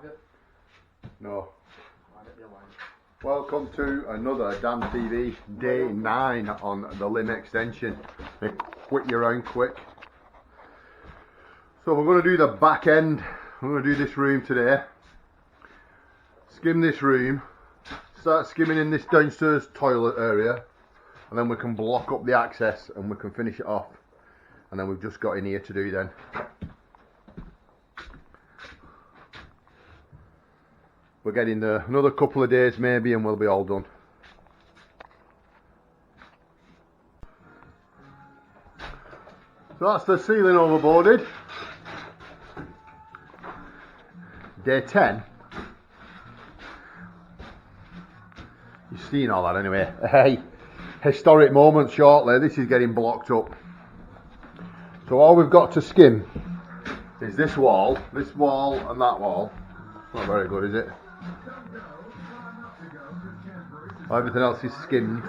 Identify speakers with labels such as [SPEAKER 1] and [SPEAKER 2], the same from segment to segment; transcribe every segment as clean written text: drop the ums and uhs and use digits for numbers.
[SPEAKER 1] have you?
[SPEAKER 2] No.
[SPEAKER 1] I'll get the line.
[SPEAKER 2] Welcome to another Dan TV day 9 on the limb extension. Quick your own quick. So we're going to do the back end. We're going to do this room today. Skim this room. Start skimming in this downstairs toilet area, and then we can block up the access and we can finish it off. And then we've just got in here to do then. We're getting there another couple of days maybe and we'll be all done. So that's the ceiling overboarded. Day 10. You've seen all that anyway. Hey, historic moment shortly. This is getting blocked up. So all we've got to skim is this wall and that wall. Not very good, is it? Everything else is skimmed.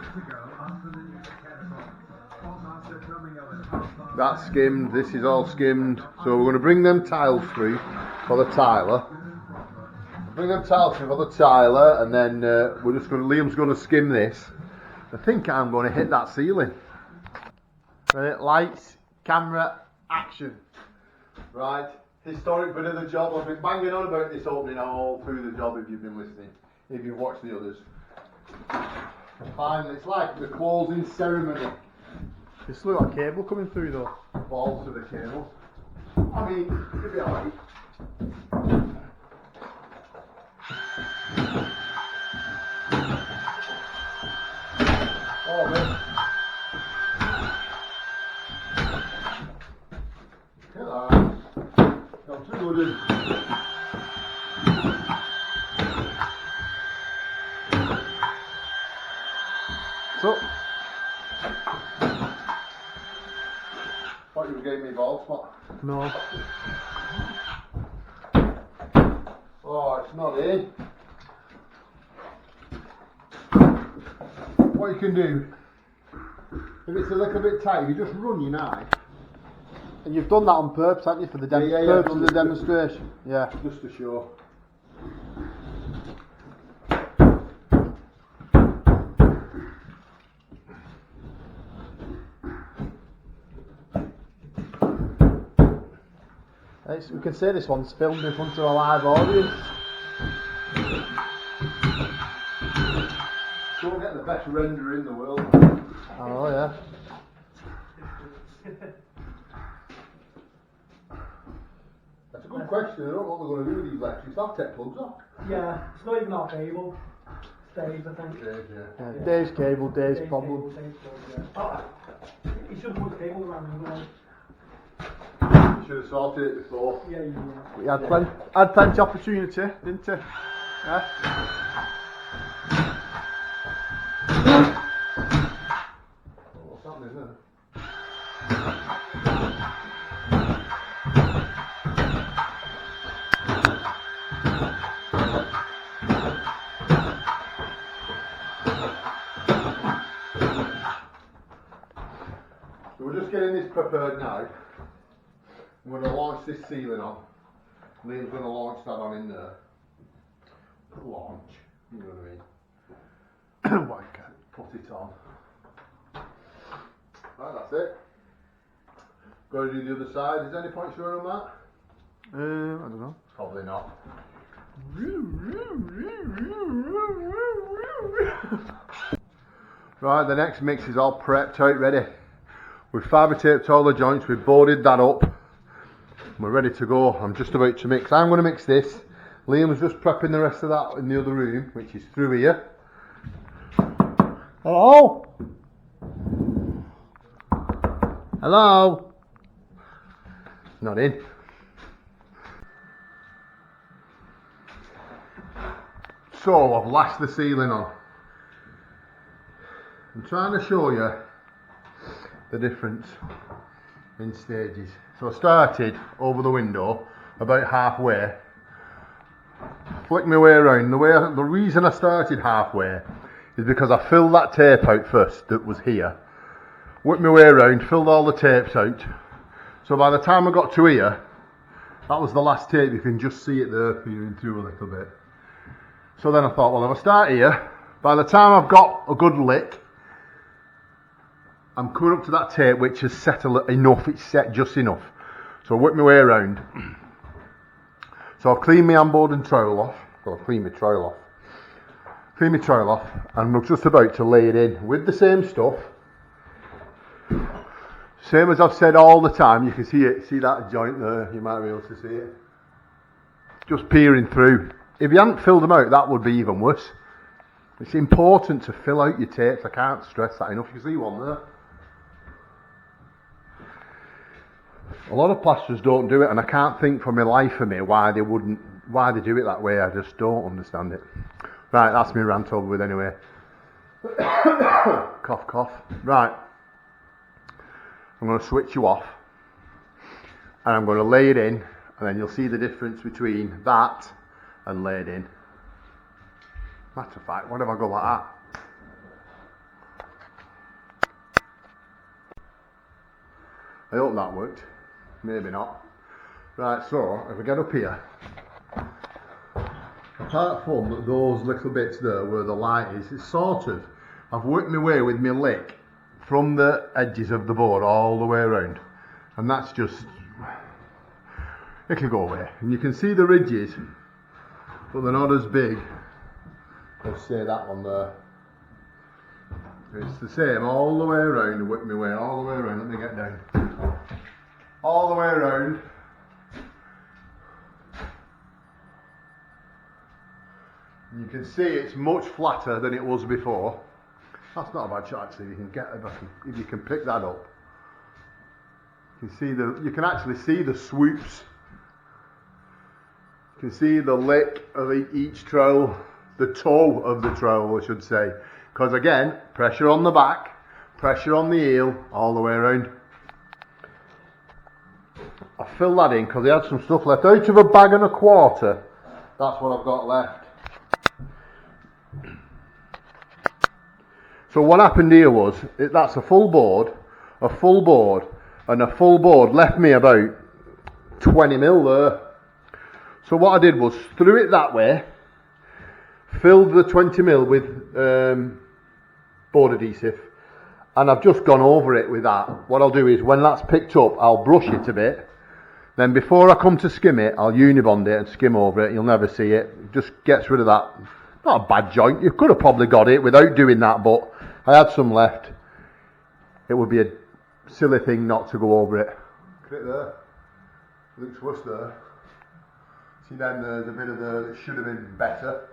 [SPEAKER 2] That's skimmed, this is all skimmed. So we're going to bring them tiles through for the tiler. Bring them tiles through for the tiler, and then Liam's going to skim this. I think I'm going to hit that ceiling. Right, lights, camera, action. Right, historic bit of the job. I've been banging on about this opening all through the job if you've been listening, if you've watched the others. Finally, it's like the closing ceremony. This looks like cable coming through though. Balls to the cable. I mean, it'll be alright. Oh man. Hello. Not too good. So, thought you were giving me a ball spot. No. Oh, it's not in. What you can do, if it's a little bit tight, you just run your knife. And you've done that on purpose, haven't you, for the purpose of the demonstration? Yeah. Just to show. We can say this one's filmed in front of a live audience. Don't get the best render in the world. Oh yeah. That's a good question. I don't know what we're going to do with these lectures. I'll take plugs off.
[SPEAKER 1] Yeah, it's not even our cable. Dave's, I think.
[SPEAKER 2] Dave's, yeah.
[SPEAKER 1] Dave's cable, Dave's problem. He should have put the cable around the way.
[SPEAKER 2] You should have sorted it before.
[SPEAKER 1] Yeah.
[SPEAKER 2] We had plenty opportunity, didn't you? Yeah. What's happening there? So we're just getting this prepared now. I'm going to launch this ceiling on. Liam's going to launch that on in there. Launch, you know what I mean? Why can't put it on? Right, that's it. Got to do the other side. Is there any point showing on that? I don't know. Probably not. Right, the next mix is all prepped out, ready. We've fibre taped all the joints, we've boarded that up. We're ready to go. I'm just about to mix. I'm going to mix this. Liam's just prepping the rest of that in the other room, which is through here. Hello? Hello? Not in. So I've lashed the ceiling on. I'm trying to show you the difference in stages. So I started over the window about halfway, flicked my way around. The reason I started halfway is because I filled that tape out first that was here, whipped my way around, filled all the tapes out, so by the time I got to here That was the last tape. You can just see it there peering through a little bit. So then I thought, well, if I start here, by the time I've got a good lick, I'm coming up to that tape which has set enough, it's set just enough. So I work my way around. So I've cleaned my handboard and trowel off. Well, I've cleaned my trowel off. And I'm just about to lay it in with the same stuff. Same as I've said all the time, you can see it, see that joint there, you might be able to see it. Just peering through. If you hadn't filled them out, that would be even worse. It's important to fill out your tapes, I can't stress that enough. You can see one there. A lot of plasterers don't do it, and I can't think for my life of me why they do it that way. I just don't understand it. Right, that's me rant over with anyway. Cough, cough. Right. I'm going to switch you off. And I'm going to lay it in, and then you'll see the difference between that and laid in. Matter of fact, what if I go like that? I hope that worked. Maybe not. Right, so if I get up here, apart from those little bits there where the light is, it's sort of, I've worked my way with my lick from the edges of the board all the way around, and that's just, it can go away. And you can see the ridges, but they're not as big as say that one there. It's the same all the way around. I work my way all the way around. Let me get down. All the way around. And you can see it's much flatter than it was before. That's not a bad shot actually. You can get if you can pick that up. You can see you can actually see the swoops. You can see the lick of each trowel, the toe of the trowel, I should say. Because again, pressure on the back, pressure on the heel, all the way around. I filled that in because I had some stuff left. Out of a bag and a quarter, that's what I've got left. So what happened here was, that's a full board, and a full board left me about 20 mil there. So what I did was, threw it that way, filled the 20 mil with board adhesive, and I've just gone over it with that. What I'll do is, when that's picked up, I'll brush it a bit. Then before I come to skim it, I'll unibond it and skim over it. You'll never see it. It just gets rid of that. Not a bad joint. You could have probably got it without doing that, but I had some left. It would be a silly thing not to go over it. Look at it there. Looks worse there. See then there's a bit of there that should have been better.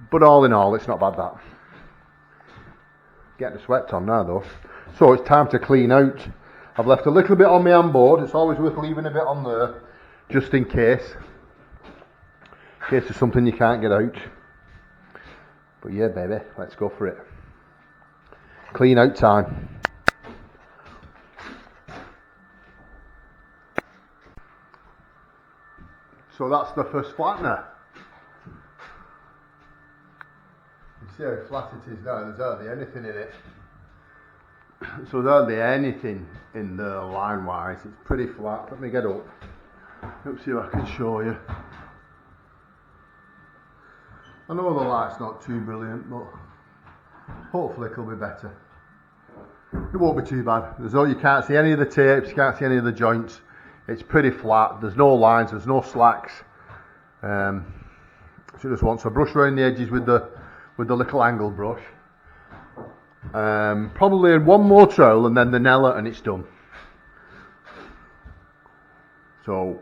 [SPEAKER 2] But all in all, it's not bad that. Getting the sweat on now though. So it's time to clean out. I've left a little bit on my handboard. It's always worth leaving a bit on there, just in case. In case there's something you can't get out. But yeah, baby, let's go for it. Clean out time. So that's the first flattener. You see how flat it is now, there's hardly anything in it. So there's hardly anything in there line wise, it's pretty flat. Let me get up. Let's see if I can show you. I know the light's not too brilliant, but hopefully it'll be better. It won't be too bad. You can't see any of the tapes, you can't see any of the joints. It's pretty flat, there's no lines, there's no slacks. So just want to brush around the edges with the little angle brush. Probably one more trowel and then the Nella and it's done. So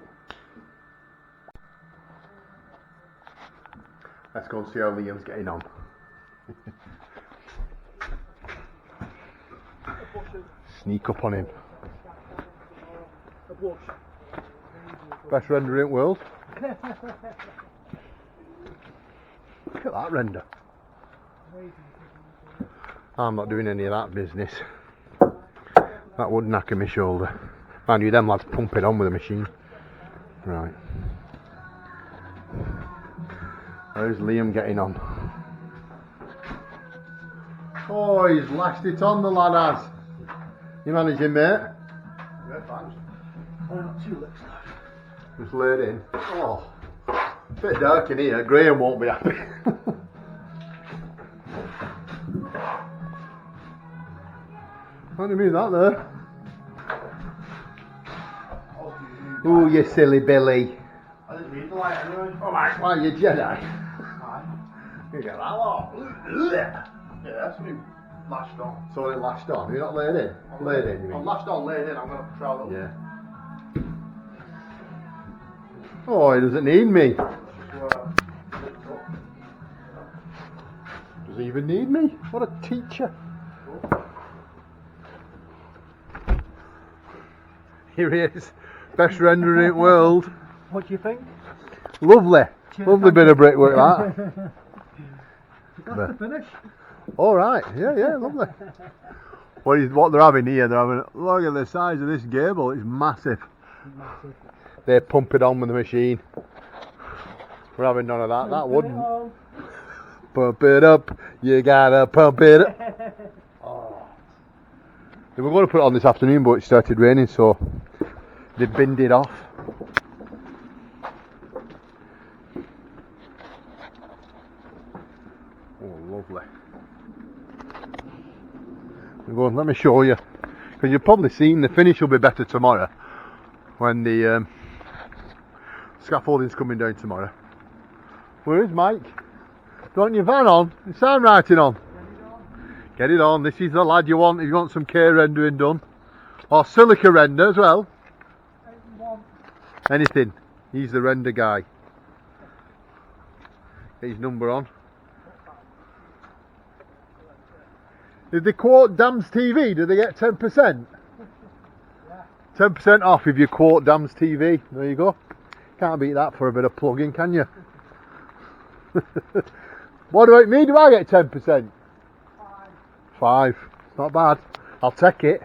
[SPEAKER 2] let's go and see how Liam's getting on. Sneak up on him. Best render in the world. Look at that render. I'm not doing any of that business. That would knacker my shoulder. Mind you, them lads pump it on with a machine. Right. How's Liam getting on? Oh, he's lashed it on, the lad has. You managing, mate?
[SPEAKER 1] Yeah, thanks. I've got 2 licks left.
[SPEAKER 2] Just lay it in. Oh, a bit dark in here. Graham won't be happy. What do you mean that there? Ooh, you silly Billy.
[SPEAKER 1] I didn't need the light anyway.
[SPEAKER 2] Alright, why you Jedi? You get that lot.
[SPEAKER 1] Yeah, that's been lashed on.
[SPEAKER 2] So it lashed on. You're not laid in? Laid in, you mean?
[SPEAKER 1] I'm lashed on, laid in. I'm going to try that.
[SPEAKER 2] Yeah. Oh, he doesn't need me. Does he even need me? What a teacher. Here he is. Best rendering in the world.
[SPEAKER 1] What do you think?
[SPEAKER 2] Lovely. Lovely bit of brickwork that.
[SPEAKER 1] That's the finish.
[SPEAKER 2] Alright, yeah, lovely. What they're having here, look at the size of this gable, it's massive. They pump it on with the machine. We're having none of that, that wouldn't. Pump it up, you gotta pump it up. Oh. They were going to put it on this afternoon, but it started raining, so they binned it off. Oh, lovely. Go on, let me show you, because you've probably seen the finish will be better tomorrow when the scaffolding's coming down tomorrow. Where is Mike? Don't your van on? Is sound writing on? Get it on. This is the lad you want if you want some K rendering done, or silica render as well. Anything. He's the render guy. Get his number on. If they quote Dams TV, do they get 10%? 10% off if you quote Dams TV. There you go. Can't beat that for a bit of plugging, can you? What about me? Do I get 10%? 5. Not bad. I'll take it.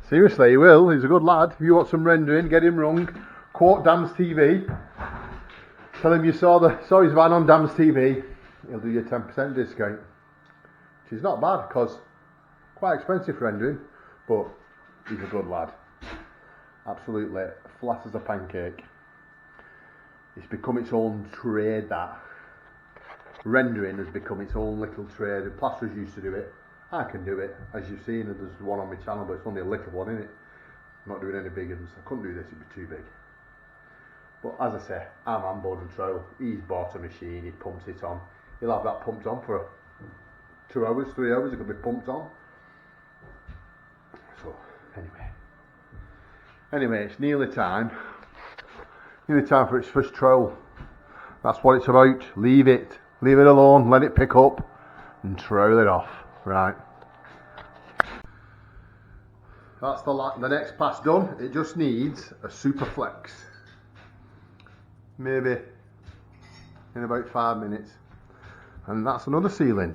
[SPEAKER 2] Seriously, he will. He's a good lad. If you want some rendering, get him rung. Quote Dams TV. Tell him you saw his van on Dams TV. He'll do you a 10% discount. Which is not bad, because quite expensive for rendering, but he's a good lad. Absolutely flat as a pancake. It's become its own trade, that. Rendering has become its own little trade. The plasterers used to do it. I can do it. As you've seen, there's one on my channel, but it's only a little one, isn't it? I'm not doing any bigger than this. I couldn't do this, it'd be too big. But as I say, I'm on board and trail. He's bought a machine, he pumps it on. He'll have that pumped on for 2 hours, 3 hours, it could be pumped on. So, anyway, it's nearly time. Nearly time for its first trowel. That's what it's about. Leave it alone, let it pick up, and trowel it off. Right. That's the next pass done. It just needs a super flex. Maybe in about 5 minutes. And that's another ceiling.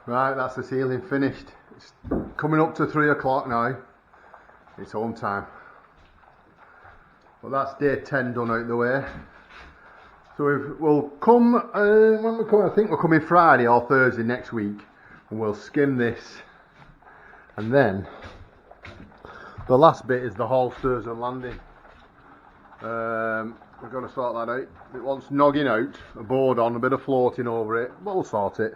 [SPEAKER 2] Right, that's the ceiling finished. It's coming up to 3 o'clock now. It's home time. Well, that's day 10 done out the way. So we'll come, when we come, I think we're coming Friday or Thursday next week, and we'll skim this. And then the last bit is the hall stairs and landing. We're going to sort that out. It wants nogging out, a board on, a bit of floating over it, but we'll sort it.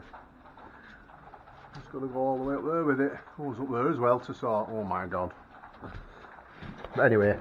[SPEAKER 2] Just got to go all the way up there with it. Goes up there as well to sort. Oh my god. But anyway,